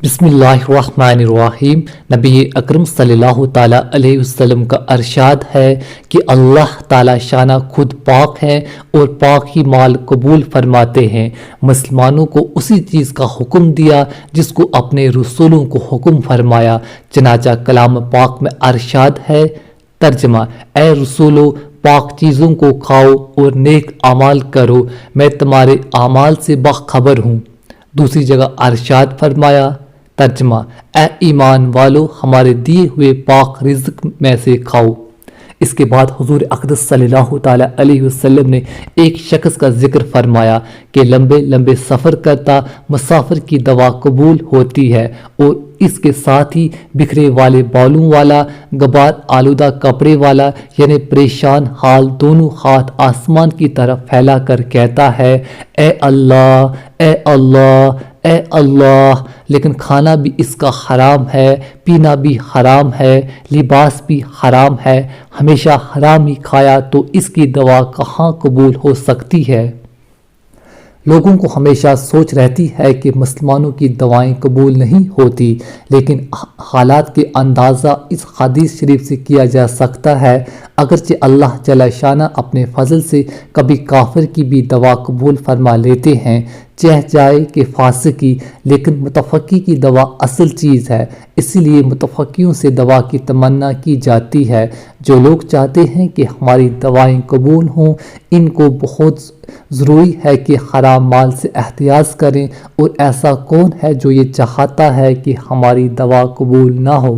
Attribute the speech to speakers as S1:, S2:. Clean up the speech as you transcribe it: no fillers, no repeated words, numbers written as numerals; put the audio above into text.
S1: बिस्मिल्लाहिर्रहमानिर्रहीम। नबी अकरम सल्लल्लाहु ताला अलैहि वसल्लम का अरशाद है कि अल्लाह ताला शाना खुद पाक है और पाक ही माल कबूल फरमाते हैं। मुसलमानों को उसी चीज़ का हुक्म दिया जिसको अपने रसूलों को हुक्म फरमाया। चनाचा कलाम पाक में अरशाद है, तर्जमा, ए रसूलो पाक चीज़ों को खाओ और नेक अमाल करो, मैं तुम्हारे अमाल से बाखबर हूँ। दूसरी जगह अरशाद फरमाया, तर्जमा, ए ईमान वालो हमारे दिए हुए पाक रिज़्क में से खाओ। इसके बाद हुजूर अक़दस सल्लल्लाहु ताला अलैहि वसल्लम ने एक शख्स का जिक्र फरमाया कि लंबे लंबे सफ़र करता मुसाफिर की दवा कबूल होती है और इसके साथ ही बिखरे वाले बालों वाला, गबार आलूदा कपड़े वाला यानी परेशान हाल दोनों हाथ आसमान की तरफ फैला कर कहता है, ए अल्लाह, ए अल्लाह, ए अल्लाह। लेकिन खाना भी इसका हराम है, पीना भी हराम है, लिबास भी हराम है। हमेशा हराम ही खाया तो इसकी दवा कहाँ कबूल हो सकती है। लोगों को हमेशा सोच रहती है कि मुसलमानों की दवाएं कबूल नहीं होती, लेकिन हालात के अंदाज़ा इस हदीस शरीफ से किया जा सकता है। अगरचे अल्लाह जल्ल शाना अपने फजल से कभी काफिर की भी दवा कबूल फरमा लेते हैं, चाहे जाए कि फासिकी, लेकिन मुतफ़क्की की दवा असल चीज़ है। इसीलिए मुतफ़क्कियों से दवा की तमन्ना की जाती है। जो लोग चाहते हैं कि हमारी दवाएं कबूल हों, इनको बहुत ज़रूरी है कि हराम माल से एहतियात करें। और ऐसा कौन है जो ये चाहता है कि हमारी दवा कबूल ना हो।